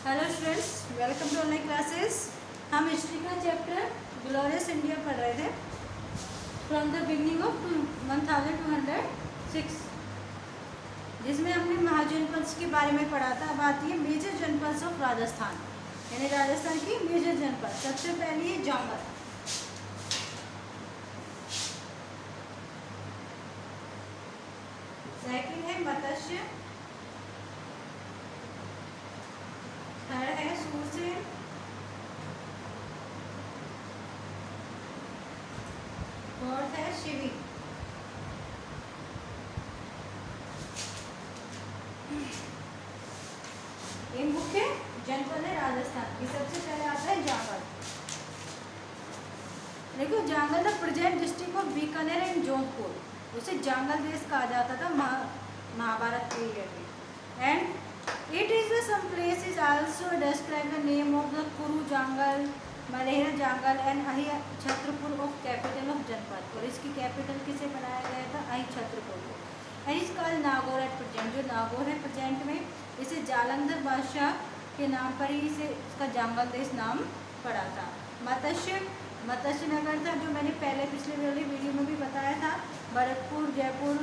Hello students, welcome to online classes. हम history का chapter glorious India पढ़ रहे थे फ्रॉम द बिगनिंग ऑफ 1206, जिसमें हमने महाजनपद के बारे में पढ़ा था। अब आती है मेजर जनपद ऑफ राजस्थान, यानी राजस्थान की मेजर जनपद। सबसे पहली है जांगल, सेकंड है मत्स्य, थर्ड है सुरसेन, फोर्थ है शिवी, ये मुख्य जनपद है राजस्थान की। सबसे पहले आता है जांगल। देखो, Jangal the present district of Bikaner and Jodhpur, उसे जांगल देश कहा जाता था महाभारत पीरियड में। And it is some place is also describe the name of the Kuru Jangal, Maler Jangal and अहि छत्रपुर ऑफ कैपिटल ऑफ जनपद। और इसकी कैपिटल किसे बनाया गया था? अहि छत्रपुर को। एंड इस कॉल्ड नागौर एट प्रेजेंट, जो नागौर है प्रेजेंट में, इसे जालंधर बादशाह के नाम पर ही इसे इसका जांगल देश नाम पड़ा था। मत्स्य नगर था, जो मैंने पहले पिछले वाली वीडियो में भी बताया था। भरतपुर, जयपुर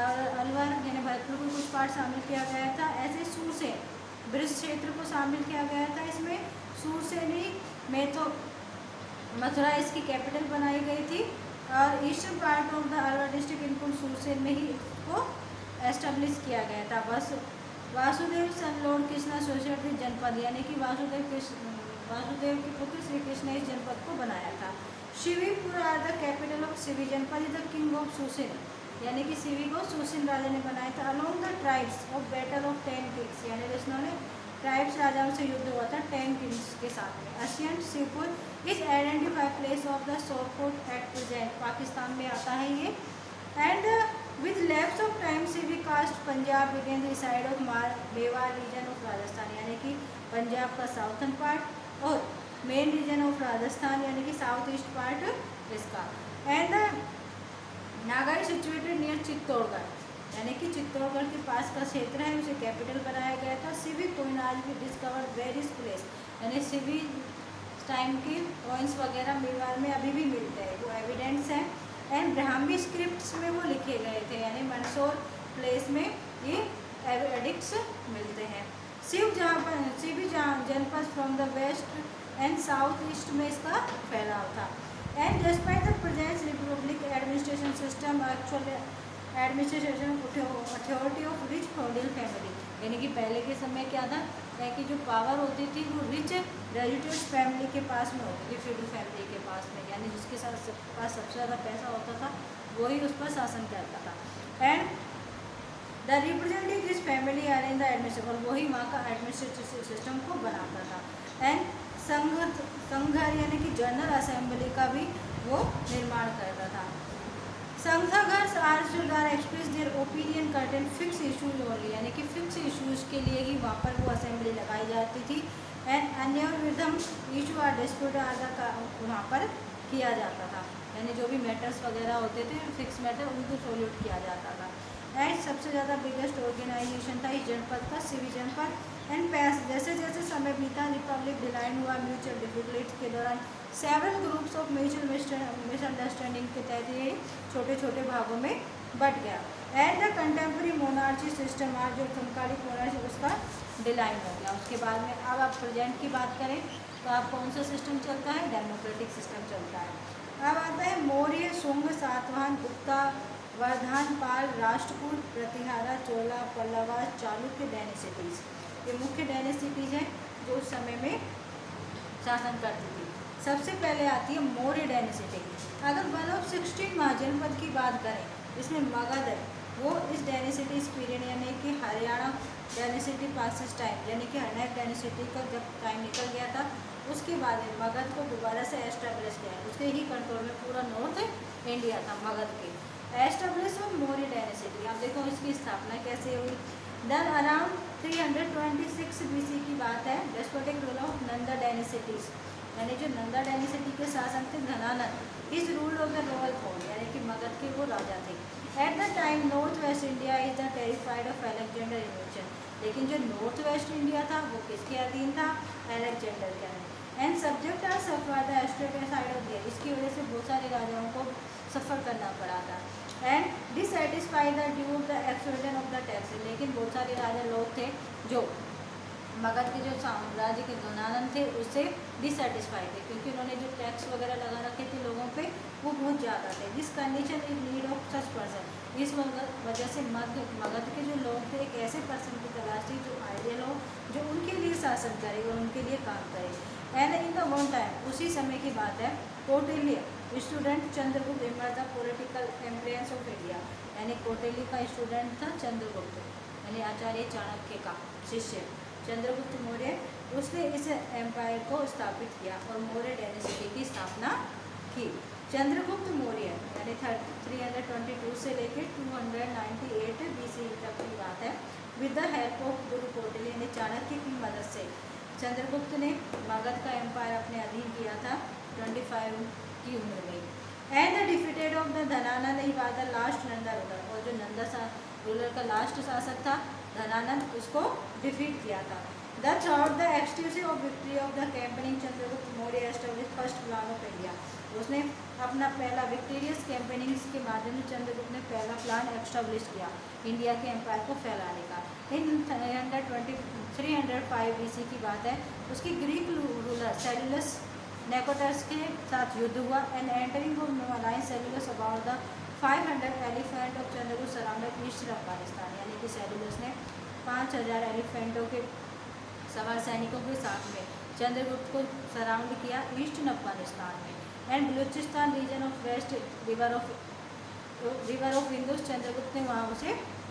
और अलवर यानी भरतपुर को कुछ पार्ट शामिल किया गया था। ऐसे सुरसेन ब्रज क्षेत्र को शामिल किया गया था। इसमें सुरसेनी में तो मथुरा इसकी कैपिटल बनाई गई थी, और eastern part of the Alwar district इनको सुरसेन में ही इसको एस्टेब्लिश किया गया था। बस वासुदेव सन लॉर्ड कृष्ण एसोसिएटेड जनपद, यानी कि वासुदेव के पुत्र श्री कृष्ण ने इस जनपद को बनाया था। Shivipur are the capital of Shivi जनपद is the king of Susen, यानी कि शिवी को सुसेन राजा ने बनाया था। Along the tribes of battle of 10 kings, यानी जिन्होंने ट्राइब्स राजाओं से युद्ध हुआ था 10 किंग्स के साथ में। Ancient Shivpur is identified place of the Sorkot at present, Pakistan में आता है ये। And with lapse of time Shivi caste Punjab began the side of Mewar region of Rajasthan, यानी कि पंजाब का साउथर्न पार्ट और मेन रीजन ऑफ राजस्थान यानी कि साउथ ईस्ट पार्ट इसका। And Nagai situated near Chittorgarh, यानी कि चित्तौड़गढ़ के पास का क्षेत्र है, उसे कैपिटल बनाया गया था। सिवी कोइन आज भी डिस्कवर वेरियस प्लेस, यानी सिवी टाइम के कॉइन्स वगैरह मेवाड़ में अभी भी मिलते हैं, वो एविडेंस है। एंड ब्राह्मी स्क्रिप्ट्स में वो लिखे गए थे, यानी मंदसौर प्लेस में ये एडिक्ट्स मिलते हैं। शिवी जनपद from the west and south east में इसका फैलाव था। And despite the present republic administration system, actual administration authority of rich feudal family, यानी कि पहले के समय क्या था कि जो पावर होती थी वो रिच रेजिडेंट्स फैमिली के पास में होती थी, फ्यूडल फैमिली के पास में, यानी जिसके पास सबसे ज़्यादा पैसा होता था वही उस पर शासन करता था। And the representative this family arrange the administration, और वही वहाँ का एडमिनिस्ट्रेटिव सिस्टम को बनाता था। एंड संघ यानी कि जनरल असेंबली का भी वो निर्माण करता था। संघघर्ष are express their opinion content fix issues only, यानी कि फिक्स इशूज़ के लिए ही वहाँ पर वो असेंबली लगाई जाती थी। एंड अन्य विधम इशू आर डिस्प्यूट आदि वहाँ पर किया जाता था, यानी जो भी मैटर्स वगैरह होते थे फिक्स मैटर उनको सोल्यूट किया जाता था। एंड सबसे ज़्यादा बिगेस्ट ऑर्गेनाइजेशन था इस जनपद का शिवी जनपद। एंड जैसे जैसे समय बीता रिपब्लिक डिलाइन हुआ, म्यूचुअल डिफिकल्टीज के दौरान several groups of mutual misunderstanding के तहत ये छोटे छोटे भागों में बट गया। And the contemporary monarchy system, आज जो समकालिक मोनार्ची उसका डिलाइन हो गया। उसके बाद में अब आप प्रेजेंट की बात करें तो आप कौन सा सिस्टम चलता है? डेमोक्रेटिक सिस्टम चलता है। अब आता है मौर्य, शुंग, सातवाहन, गुप्ता, वर्धमान, पाल, राष्ट्रकूट, प्रतिहारा, चोला, पल्लवा, चालुक्य डायनेसिटीज, ये मुख्य डायनेसिटीज हैं जो उस समय में शासन करती थी। सबसे पहले आती है मौर्य डायनेसिटी। अगर 1/16 महाजनपद की बात करें, इसमें मगध है, वो इस डायनेसिटीज पीरियड यानी कि हरियाणा डायनेसिटी पासिस टाइम, यानी कि हरनेक डायनेसिटी का जब टाइम निकल गया था उसके बाद में मगध को दोबारा से एस्टेब्लिश किया, उसके ही कंट्रोल में पूरा नॉर्थ इंडिया था मगध के। एस्टेब्लिश ऑफ मौर्य डायनेसिटी, अब देखो इसकी स्थापना कैसे हुई। देन अराउंड 326 BC की बात है। Despotic rule of Nanda dynasties, यानी जो नंदा डायनेसिटी के शासक थे धनानंद, इस rule of the royal throne, यानी कि मगध के वो राजा थे। At the time north west India is the terrified of Alexander invention, लेकिन जो नॉर्थ वेस्ट इंडिया था वो किसके अधीन था, अलेक्जेंडर के अधीन। And subject are suffer the side of दिया, इसकी वजह से बहुत सारे राजाओं को सफ़र करना पड़ा था। And dissatisfied the due of the extortion of the tax, लेकिन बहुत सारे राजा लोग थे जो मगध के जो साम्राज्य के धनानंद थे उससे डिससेटिस्फाइड थे, क्योंकि उन्होंने जो टैक्स वगैरह लगा रखे थे लोगों पे वो बहुत ज़्यादा थे। This condition is need of such person, इस वजह से मगध के जो लोग थे एक ऐसे पर्सन की तलाश थी जो आइडियल हो, जो उनके लिए शासन करे और उनके लिए काम करे। And in the one time, उसी समय की बात है, Kautilya student Chandragupta emerge the political empress of India, यानी कौटिल्य का स्टूडेंट था चंद्रगुप्त, यानी आचार्य चाणक्य का शिष्य चंद्रगुप्त मौर्य। उसने इस एम्पायर को स्थापित किया और मौर्य डायनेस्टी की स्थापना की। चंद्रगुप्त मौर्य यानी 322 से लेकर 298 BC तक की बात है। विद द हेल्प ऑफ गुरु कौटिल्य यानी चाणक्य की मदद से चंद्रगुप्त ने मगध का एम्पायर अपने अधीन किया था 25 की उम्र में। And the defeated of the Dhanananda he was the last Nanda ruler, और जो नंदा रूलर का लास्ट शासक था धनानंद, उसको डिफीट किया था। The through the exclusive of victory of the campaigning Chandragupta Maurya establish first plan of India, उसने अपना पहला विक्टोरियस कैंपेनिंग के माध्यम से चंद्रगुप्त ने पहला प्लान एस्टेब्लिश किया इंडिया के एम्पायर को फैलाने का। इन 305 BC की बात है। उसकी ग्रीक रूलर सेलुलस नेकोटस के साथ युद्ध हुआ। And entering of malign cellulose about the 500 elephant of Chandragupta surrounded eastern Afghanistan, यानी कि सेलुलस ने 5000 एलिफेंटों के सवार सैनिकों के साथ में चंद्रगुप्त को सराउंड किया ईस्टर्न अफगानिस्तान में। And Baluchistan region of west river of Indus, Chandragupta ने वहाँ उसे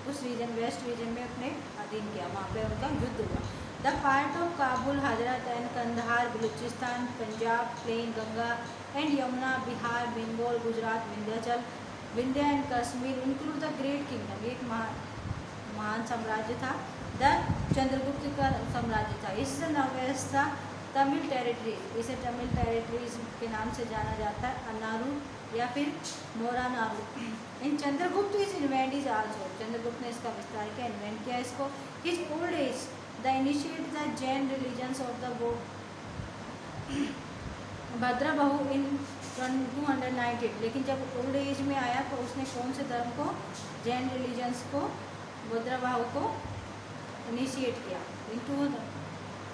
उस रीजन वेस्ट रीजन में अपने अधीन किया, वहाँ पे उनका युद्ध हुआ। द पार्ट ऑफ काबुल, हजरत and Kandahar, Baluchistan, Punjab, plain, Ganga and Yamuna, Bihar, Bengal, Gujarat, Vindhyachal, Vindhya and Kashmir include the great kingdom, एक महान साम्राज्य था। द चंद्रगुप्त का साम्राज्य था। इस नवव्यवस्था तमिल टेरिटरीज, इसे तमिल टेरिटरीज के नाम से जाना जाता है, अनारू या फिर मोरानारू। इन चंद्रगुप्त इस इन्वेंट इज आल्सो, चंद्रगुप्त ने इसका विस्तार किया, इन्वेंट किया इसको। His old age the initiate the Jain religions of the Bhadrabahu in 298, लेकिन जब ओल्ड एज में आया तो उसने कौन से धर्म को, जैन रिलीजन्स को, भद्रबाहु को इनिशिएट किया। इन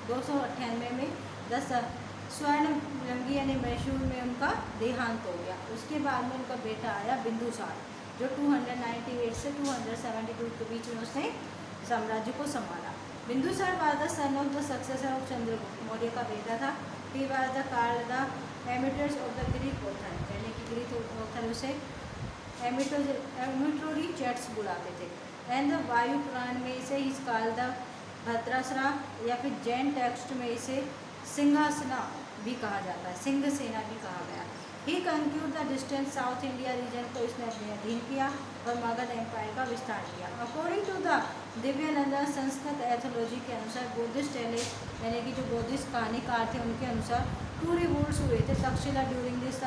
298 में 10 स्वर्ण रंगी यानी मैसूर में उनका देहांत हो गया। उसके बाद में उनका बेटा आया बिंदुसार, जो 298 से 272 के बीच में उसने साम्राज्य को संभाला। Bindusara was the son of the successor of Chandragupta, Maurya का बेटा था। He was the called the emitters of the Greek author, यानी कि ग्रीक ऑथर उसे एमिटोरी चैट्स बुलाते थे। एंड द वायु पुराण में इसे इस काल द भद्रासरा या फिर जैन टेक्स्ट में इसे सिंहासना भी कहा जाता है, सिंह सेना भी कहा गया। He conquered the distance south India region को इसने अपने अधीन किया और मगध एम्पायर का विस्तार किया। According to the Divyananda Sanskrit ethology के अनुसार बुद्धिस्ट टेले यानी कि जो बुद्धिस्ट कहानीकार थे उनके अनुसार 2 रिवोल्ट्स हुए थे Takshashila during this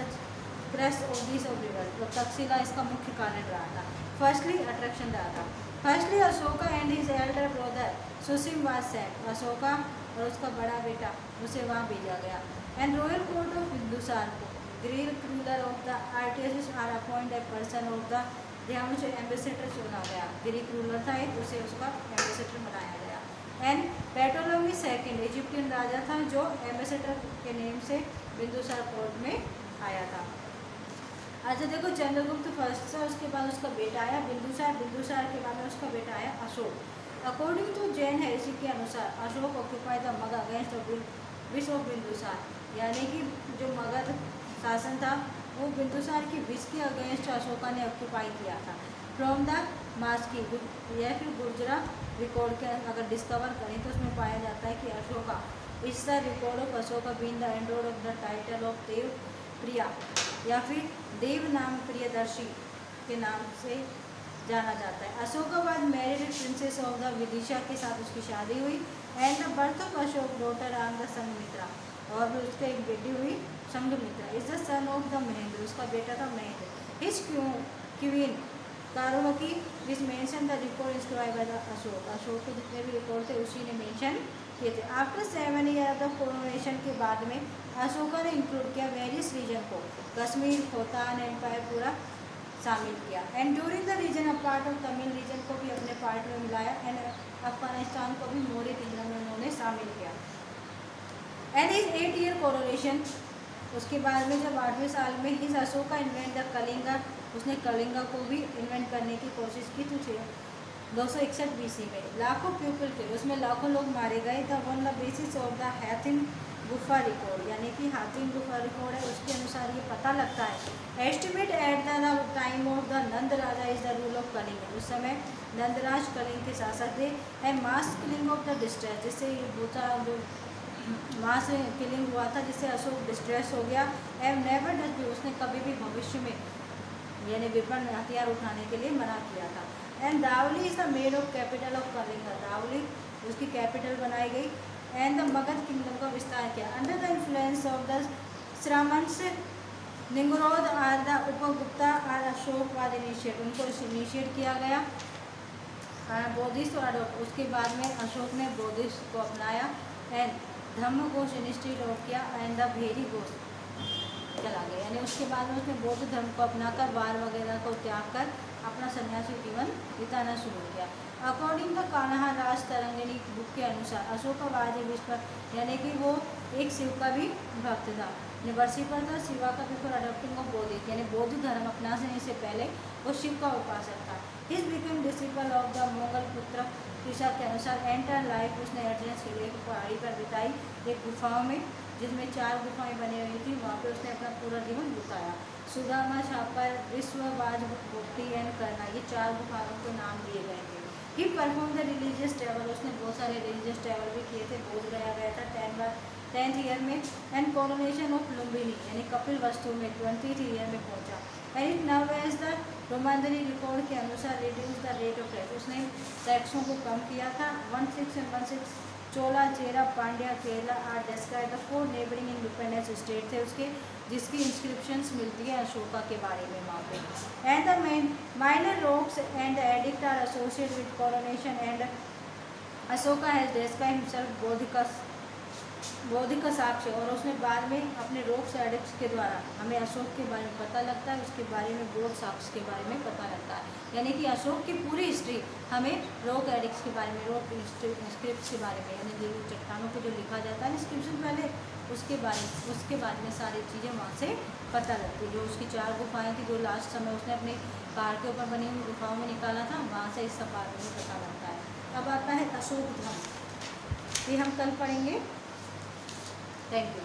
crest of this of river, तो तक्षशिला इसका मुख्य कारण रहा था। फर्स्टली अट्रैक्शन रहा था। Firstly Ashoka and his elder brother Susim was sent, Ashoka और उसका बड़ा बेटा उसे वहाँ भेजा गया। And royal court of Bindusara को Greek ruler of the artist are appoint a person of the, यहाँ मुझे एम्बेसडर चुना गया, ग्रीक रूलर था एक, उसे उसका एम्बेसडर बनाया गया। एंड पेटोलमी सेकंड इजिप्टियन राजा था जो एम्बेसडर के नेम से बिंदुसार कोर्ट में आया था। अच्छा देखो, चंद्रगुप्त फर्स्ट था, उसके बाद उसका बेटा आया बिंदुसार, बिंदुसार के बाद में उसका बेटा आया Ashoka. According to Jain heresy के अनुसार Ashoka occupy the Magadha against wish of Bindusara, यानी कि जो मगध शासन था वो बिंदुसार की विश के अगेंस्ट अशोका ने ऑक्यूपाई किया था। फ्रॉम द मास्की या फिर गुर्जरा रिकॉर्ड के अगर डिस्कवर करें तो उसमें पाया जाता है कि Ashoka is the record of Ashoka been the endower of the title of Dev Priya या फिर देव नाम प्रियदर्शी के नाम से जाना जाता है। अशोकाबाद married princess of the Vidisha के साथ उसकी शादी हुई। And the birth of Ashok daughter on the Sanghamitra, और भी उसके एक बेटी हुई Sanghamitra. Is the son of the Mahendra, उसका बेटा था महेंद्र। हिज क्वीन कारणों की which mention the record inscribe by the Ashok. Ashok के जितने भी रिकॉर्ड थे उसी ने मेंशन किए थे। After 7 year of the coronation के बाद में अशोका ने इंक्लूड किया वेरियस रीजन को, कश्मीर, खोतान एम्पायर पूरा शामिल किया। And during the region a part of Tamil region को भी अपने पार्ट में मिलाया एंड अफगानिस्तान को भी मौर्य किंगडम में उन्होंने शामिल किया। एंड इज 8 ईयर कोरोनेशन, उसके बाद में जब 8वें साल में his Ashoka invent the Kalinga, उसने कलिंगा को भी इन्वेंट करने की कोशिश की तो 261 BC में। लाखों पीपल थे, उसमें लाखों लोग मारे गए। The one the basis of the Hatim गुफा रिकॉर्ड, यानी कि हाथिम गुफा रिकॉर्ड है, उसके अनुसार ये पता लगता है। Estimate at the time of the Nanda राजा is the rule of Kalinga, उस समय नंदराज कलिंग के शासक थे। And mass killing of the distress, जिससे ये भूता जो मास किलिंग हुआ था जिससे अशोक डिस्ट्रेस हो गया। एंड नेवर डज भी, उसने कभी भी भविष्य में यानी विपन्न हथियार उठाने के लिए मना किया था। And Dhauli is the made of capital of Kalinga, Dhauli उसकी कैपिटल बनाई गई। एंड द मगध किंगडम का विस्तार किया। Under the influence of the श्रावंश Nigrodha are the Upagupta are अशोकवाद इनिशिएट, उनको इनिशिएट किया गया बौद्धिस्ट अडोप्ट। उसके बाद में अशोक ने बौद्धिस्ट को अपनाया। And Dhamma Ghosh institute of किया एंड द भेरी घोष चला गया, यानी उसके बाद में उसने बौद्ध धर्म को अपनाकर वार वगैरह को त्याग कर अपना सन्यासी जीवन बिताना शुरू किया। According the Kanha Raj Tarangini book के अनुसार अशोकवाद विश्व, यानी कि वो एक शिव का भी भक्त था, वर्शिपर था, शिवा का बिफोर अडोप्टिंग ऑफ बौद्धिस्ट, यानी बौद्ध धर्म अपनाने से पहले वो शिव का उपासक था। His become disciple of the Moggaliputta ईशा के अनुसार एंटर लाइफ उसने एड्रेस हिल की पहाड़ी पर बिताई, एक गुफाओं में जिसमें 4 गुफाएं बनी हुई थी, वहाँ पे उसने अपना पूरा जीवन बिताया। सुदामा, छापर, विश्ववाज, भक्ति एंड करना, ये 4 गुफाओं को नाम दिए गए थे। ही परफॉर्म द रिलीजियस ट्रैवल, उसने बहुत सारे रिलीजियस ट्रैवल भी किए थे, बोध गया गया था 10th ईयर में। एंड कोरोनेशन ऑफ लुम्बिनी यानी कपिल वस्तु में 20th ईयर में पहुंचा। And it now as the रोमांदनी रिकॉर्ड के अनुसार reduce the rate of tax, उसने टैक्सों को कम किया था। 1616 Chola, Chera, Pandya, Kerala are describe the 4 neighbouring independence state थे उसके, जिसकी इंस्क्रिप्शंस मिलती है अशोका के बारे में वहाँ पे। And the minor rocks and edict are associated with coronation and Ashoka has describe himself बौद्धिक साक्ष्य, और उसने बाद में अपने रॉक्स एडिक्ट्स के द्वारा हमें अशोक के बारे में पता लगता है, उसके बारे में बौद्ध साक्ष्य के बारे में पता लगता है, यानी कि अशोक की पूरी हिस्ट्री हमें रॉक एडिक्ट्स के बारे में, रॉक स्क्रिप्ट के बारे में, यानी चट्टानों को जो लिखा जाता है इंस्क्रिप्शन पहले, उसके बारे में सारी चीज़ें वहाँ से पता लगती है। जो उसकी 4 गुफाएँ थी जो लास्ट समय उसने अपने पहाड़ के ऊपर बनी हुई गुफाओं में निकाला था, वहाँ से इस सब बारे में पता लगता है। अब आता है अशोक धर्म, ये हम कल पढ़ेंगे। Thank you.